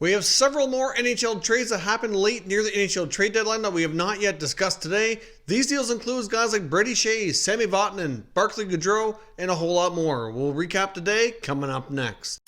We have several more NHL trades that happened late near the NHL trade deadline that we have not yet discussed today. These deals include guys like Brady Skjei, Sami Vatanen, Barclay Goodrow, and a whole lot more. We'll recap today, coming up next.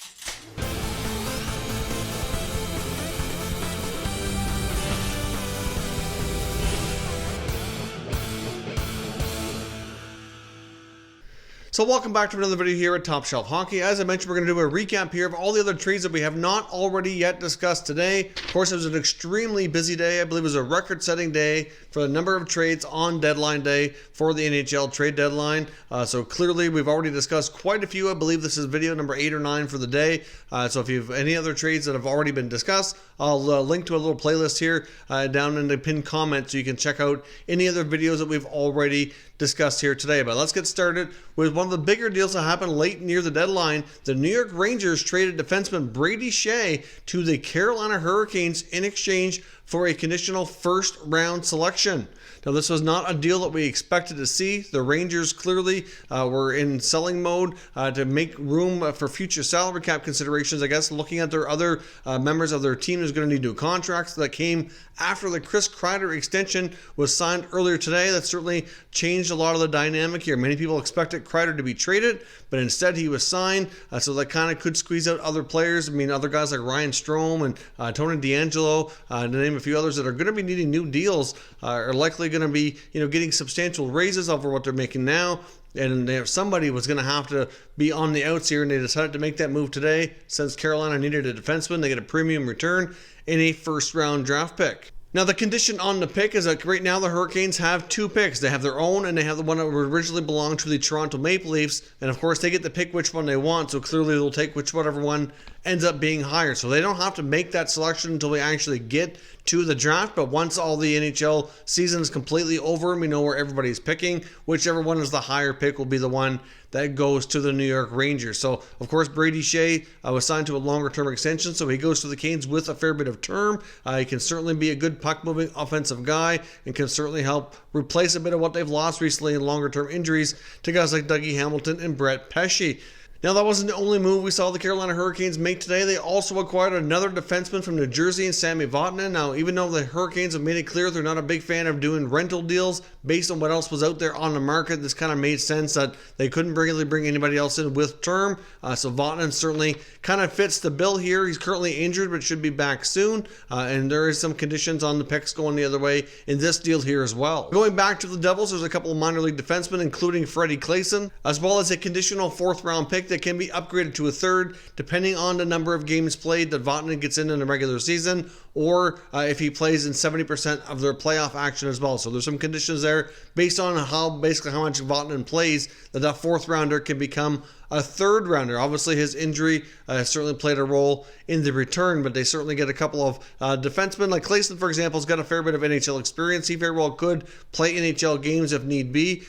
So welcome back to another video here at Top Shelf Hockey. As I mentioned, we're going to do a recap here of all the other trades that we have not already yet discussed today. Of course, it was an extremely busy day. I believe it was a record-setting day for the number of trades on deadline day for the NHL trade deadline. So clearly, we've already discussed quite a few. I believe this is video number 8 or 9 for the day. So if you have any other trades that have already been discussed, I'll link to a little playlist here down in the pinned comment so you can check out any other videos that we've already discussed here today. But let's get started with one of the bigger deals that happened late near the deadline. The New York Rangers traded defenseman Brady Skjei to the Carolina Hurricanes in exchange for a conditional first-round selection. Now, this was not a deal that we expected to see. The Rangers clearly were in selling mode to make room for future salary cap considerations, I guess, looking at their other members of their team who's going to need new contracts that came after the Chris Kreider extension was signed earlier today. That certainly changed a lot of the dynamic here. Many people expected Kreider to be traded, but instead he was signed, so that kind of could squeeze out other players. I mean, other guys like Ryan Strome and Tony DeAngelo, to name a few others that are going to be needing new deals, are likely going to be, getting substantial raises over what they're making now. And if somebody was going to have to be on the outs here, and they decided to make that move today, since Carolina needed a defenseman, they get a premium return in a first-round draft pick. Now, the condition on the pick is that right now the Hurricanes have 2 picks. They have their own, and they have the one that originally belonged to the Toronto Maple Leafs. And, of course, they get to pick which one they want, so clearly they'll take whatever one ends up being higher. So they don't have to make that selection until we actually get to the draft. But once all the NHL season is completely over and we know where everybody's picking, whichever one is the higher pick will be the one that goes to the New York Rangers. So, of course, Brady Skjei was signed to a longer-term extension, so he goes to the Canes with a fair bit of term. He can certainly be a good puck-moving offensive guy and can certainly help replace a bit of what they've lost recently in longer-term injuries to guys like Dougie Hamilton and Brett Pesce. Now, that wasn't the only move we saw the Carolina Hurricanes make today. They also acquired another defenseman from New Jersey in Sami Vatanen. Now, even though the Hurricanes have made it clear they're not a big fan of doing rental deals based on what else was out there on the market, this kind of made sense that they couldn't really bring anybody else in with term. So Vatanen certainly kind of fits the bill here. He's currently injured, but should be back soon. And there is some conditions on the picks going the other way in this deal here as well. Going back to the Devils, there's a couple of minor league defensemen, including Freddie Claesson, as well as a conditional 4th-round pick that can be upgraded to a 3rd, depending on the number of games played that Vatanen gets in the regular season, or if he plays in 70% of their playoff action as well. So there's some conditions there based on how much Vatanen plays that 4th rounder can become a 3rd rounder. Obviously, his injury certainly played a role in the return, but they certainly get a couple of defensemen. Like Claesson, for example, has got a fair bit of NHL experience. He very well could play NHL games if need be.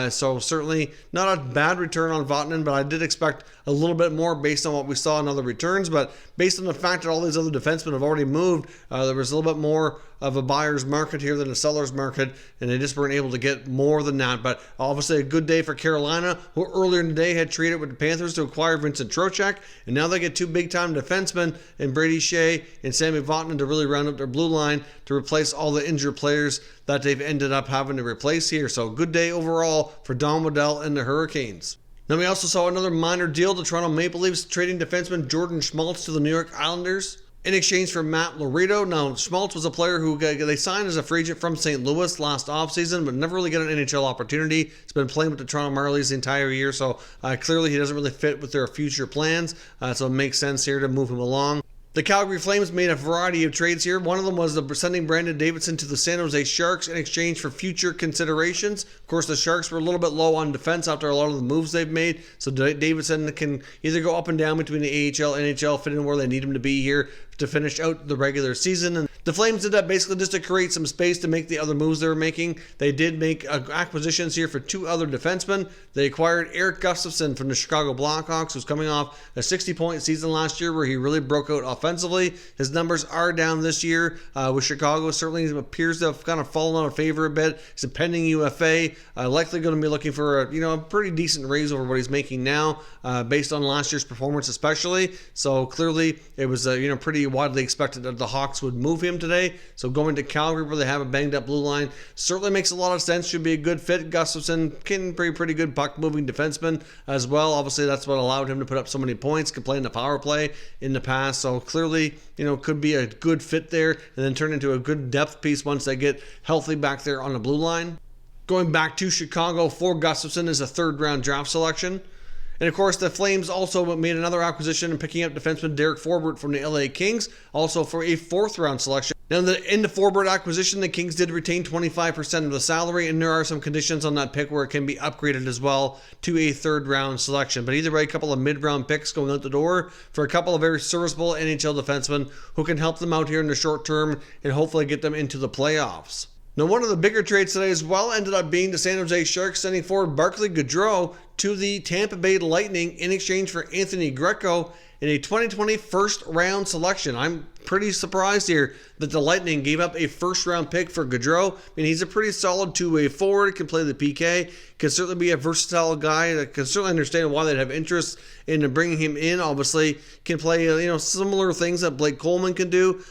So certainly not a bad return on Vatanen, but I did expect a little bit more based on what we saw in other returns. But based on the fact that all these other defensemen have already moved, there was a little bit more of a buyer's market here than a seller's market, and they just weren't able to get more than that. But obviously a good day for Carolina, who earlier in the day had traded with the Panthers to acquire Vincent Trocheck, and now they get 2 big-time defensemen in Brady Skjei and Sami Vatanen to really round up their blue line to replace all the injured players that they've ended up having to replace here. So good day overall for Don Waddell and the Hurricanes. Then we also saw another minor deal. The Toronto Maple Leafs trading defenseman Jordan Schmaltz to the New York Islanders in exchange for Matt Laredo. Now, Schmaltz was a player who they signed as a free agent from St. Louis last offseason, but never really got an NHL opportunity. He's been playing with the Toronto Marlies the entire year, so clearly he doesn't really fit with their future plans. So it makes sense here to move him along. The Calgary Flames made a variety of trades here. One of them was sending Brandon Davidson to the San Jose Sharks in exchange for future considerations. Of course, the Sharks were a little bit low on defense after a lot of the moves they've made, so Davidson can either go up and down between the AHL, NHL, fit in where they need him to be here to finish out the regular season. And the Flames did that basically just to create some space to make the other moves they were making. They did make acquisitions here for 2 other defensemen. They acquired Erik Gustafsson from the Chicago Blackhawks, who's coming off a 60-point season last year where he really broke out offensively. His numbers are down this year with Chicago. Certainly appears to have kind of fallen out of favor a bit. He's a pending UFA. Likely going to be looking for a pretty decent raise over what he's making now, based on last year's performance especially. So clearly it was pretty widely expected that the Hawks would move him today. So going to Calgary where they have a banged up blue line certainly makes a lot of sense. Should be a good fit. Gustafsson can be a pretty good puck moving defenseman as well. Obviously that's what allowed him to put up so many points, could play in the power play in the past. So clearly could be a good fit there and then turn into a good depth piece once they get healthy back there on the blue line. Going back to Chicago for Gustafsson is a third-round draft selection. And of course, the Flames also made another acquisition and picking up defenseman Derek Forbort from the LA Kings, also for a fourth-round selection. Now, in the Forbort acquisition, the Kings did retain 25% of the salary, and there are some conditions on that pick where it can be upgraded as well to a third-round selection. But either way, a couple of mid-round picks going out the door for a couple of very serviceable NHL defensemen who can help them out here in the short term and hopefully get them into the playoffs. Now, one of the bigger trades today as well ended up being the San Jose Sharks sending forward Barclay Goodrow to the Tampa Bay Lightning in exchange for Anthony Greco in a 2020 first-round selection. I'm pretty surprised here that the Lightning gave up a first-round pick for Gaudreau. I mean, he's a pretty solid two-way forward, can play the PK, can certainly be a versatile guy. I can certainly understand why they'd have interest in bringing him in. Obviously, can play similar things that Blake Coleman can do.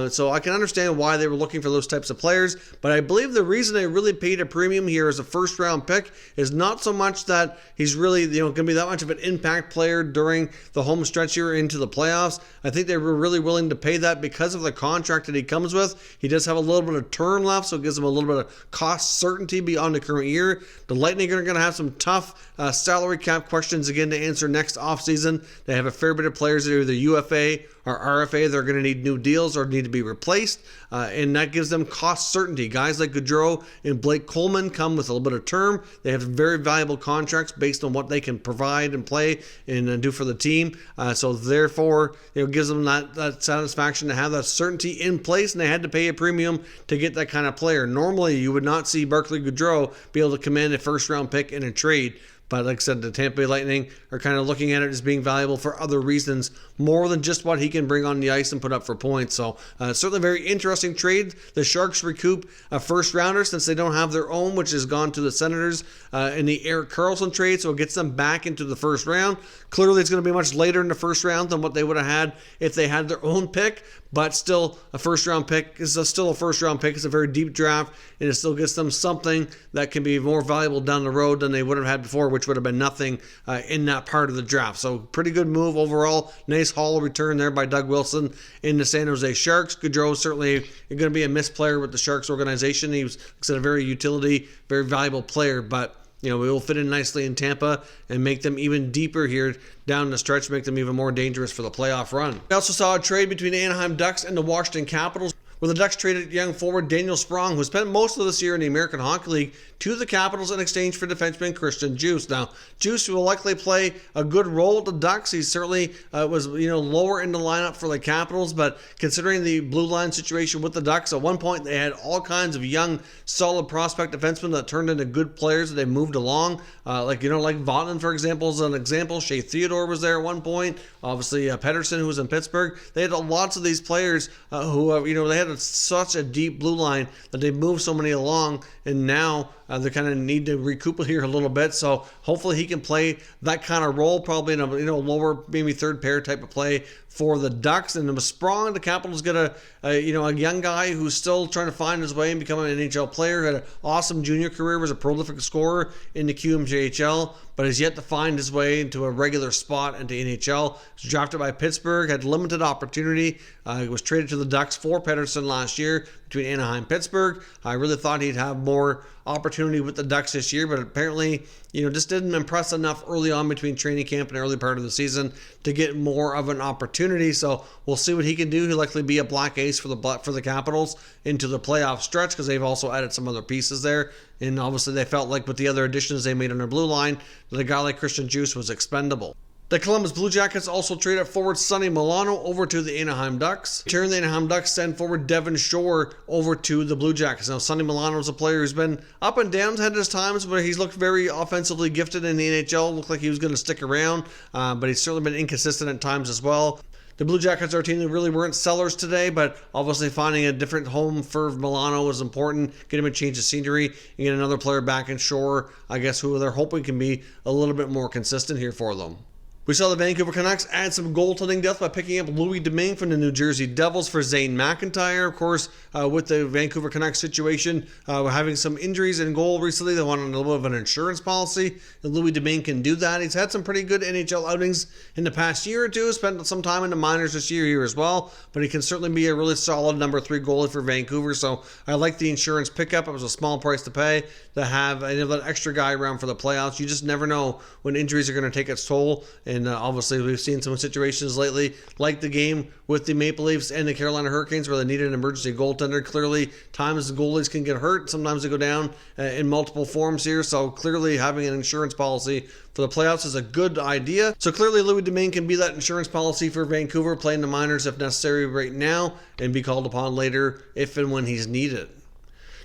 So I can understand why they were looking for those types of players. But I believe the reason they really paid a premium here as a first-round pick is not so much that he's really going to be that much of an impact player during the home stretch here into the playoffs. I think they were really willing to pay that because of the contract that he comes with. He does have a little bit of term left, so it gives him a little bit of cost certainty beyond the current year. The Lightning are going to have some tough salary cap questions again to answer next offseason. They have a fair bit of players that are either UFA or RFA. They're going to need new deals or need to be replaced, and that gives them cost certainty. Guys like Goodrow and Blake Coleman come with a little bit of term. They have very valuable contracts based on what they can provide and play and do for the team. So therefore, it gives them that satisfaction to have that certainty in place, and they had to pay a premium to get that kind of player. Normally, you would not see Barclay Goodrow be able to command a first-round pick in a trade. But like I said, the Tampa Bay Lightning are kind of looking at it as being valuable for other reasons, more than just what he can bring on the ice and put up for points. So certainly a very interesting trade. The Sharks recoup a first-rounder since they don't have their own, which has gone to the Senators in the Erik Karlsson trade, so it gets them back into the first round. Clearly, it's going to be much later in the first round than what they would have had if they had their own pick, but still a first-round pick is still a first-round pick. It's a very deep draft, and it still gets them something that can be more valuable down the road than they would have had before, which would have been nothing in that part of the draft. So pretty good move overall. Nice haul return there by Doug Wilson in the San Jose Sharks. Gaudreau certainly going to be a missed player with the Sharks organization. He was, like I said, a very utility, very valuable player, but we will fit in nicely in Tampa and make them even deeper here down the stretch, make them even more dangerous for the playoff run. We also saw a trade between the Anaheim Ducks and the Washington Capitals, where the Ducks traded young forward Daniel Sprong, who spent most of this year in the American Hockey League, to the Capitals in exchange for defenseman Christian Djoos. Now, Djoos will likely play a good role at the Ducks. He certainly was lower in the lineup for the Capitals, but considering the blue line situation with the Ducks, at one point they had all kinds of young, solid prospect defensemen that turned into good players that they moved along. Like Vatanen, for example, is an example. Shea Theodore was there at one point. Obviously, Pettersson, who was in Pittsburgh. They had lots of these players who, they had such a deep blue line that they moved so many along, and now they kind of need to recoup here a little bit. So hopefully he can play that kind of role, probably in a lower, maybe third pair type of play for the Ducks. And with Sprong, the Capitals get a young guy who's still trying to find his way and become an NHL player. Had an awesome junior career, was a prolific scorer in the QMJHL, but has yet to find his way into a regular spot into NHL. Was drafted by Pittsburgh, had limited opportunity. Was traded to the Ducks for Pettersson last year between Anaheim and Pittsburgh. I really thought he'd have more opportunity with the Ducks this year, but apparently, just didn't impress enough early on between training camp and early part of the season to get more of an opportunity. So we'll see what he can do. He'll likely be a black ace for the Capitals into the playoff stretch, because they've also added some other pieces there. And obviously they felt like with the other additions they made on their blue line, that a guy like Christian Djoos was expendable. The Columbus Blue Jackets also traded forward Sonny Milano over to the Anaheim Ducks. In turn, the Anaheim Ducks send forward Devin Shore over to the Blue Jackets. Now, Sonny Milano is a player who's been up and down, had his times, but he's looked very offensively gifted in the NHL. Looked like he was going to stick around, but he's certainly been inconsistent at times as well. The Blue Jackets are a team that really weren't sellers today, but obviously finding a different home for Milano was important. Get him a change of scenery and get another player back in shore, I guess, who they're hoping can be a little bit more consistent here for them. We saw the Vancouver Canucks add some goaltending depth by picking up Louis Domingue from the New Jersey Devils for Zane McIntyre. Of course, with the Vancouver Canucks situation, having some injuries in goal recently, they wanted a little bit of an insurance policy, and Louis Domingue can do that. He's had some pretty good NHL outings in the past year or two, spent some time in the minors this year here as well, but he can certainly be a really solid number 3 goalie for Vancouver, so I like the insurance pickup. It was a small price to pay to have that extra guy around for the playoffs. You just never know when injuries are going to take its toll. And obviously, we've seen some situations lately, like the game with the Maple Leafs and the Carolina Hurricanes, where they needed an emergency goaltender. Clearly, times the goalies can get hurt. Sometimes they go down in multiple forms here. So clearly, having an insurance policy for the playoffs is a good idea. So clearly, Louis Domingue can be that insurance policy for Vancouver, playing the minors if necessary right now, and be called upon later if and when he's needed.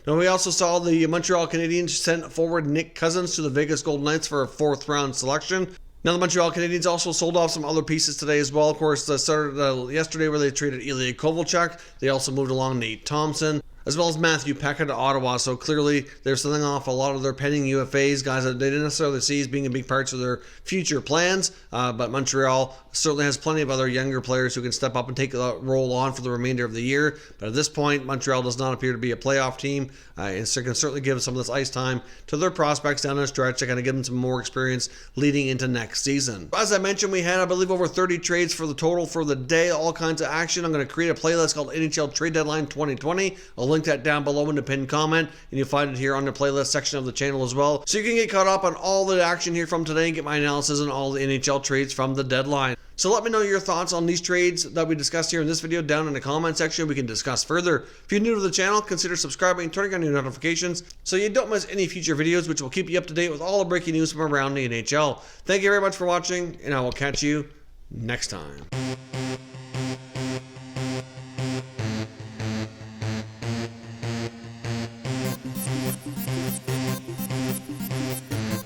Now, we also saw the Montreal Canadiens send forward Nick Cousins to the Vegas Golden Knights for a 4th-round selection. Now, the Montreal Canadiens also sold off some other pieces today as well. Of course, they started yesterday where they traded Ilya Kovalchuk. They also moved along Nate Thompson, as well as Matthew Pekka to Ottawa. So clearly, they're selling off a lot of their pending UFAs, guys that they didn't necessarily see as being a big parts of their future plans. But Montreal certainly has plenty of other younger players who can step up and take that role on for the remainder of the year. But at this point, Montreal does not appear to be a playoff team, and so can certainly give some of this ice time to their prospects down the stretch to kind of give them some more experience leading into next season. As I mentioned, we had, I believe, over 30 trades for the total for the day, all kinds of action. I'm going to create a playlist called NHL Trade Deadline 2020. I'll link that down below in the pinned comment, and you'll find it here on the playlist section of the channel as well. So you can get caught up on all the action here from today and get my analysis on all the NHL trades from the deadline. So let me know your thoughts on these trades that we discussed here in this video down in the comment section. We can discuss further. If you're new to the channel, consider subscribing and turning on your notifications so you don't miss any future videos, which will keep you up to date with all the breaking news from around the NHL. Thank you very much for watching, and I will catch you next time.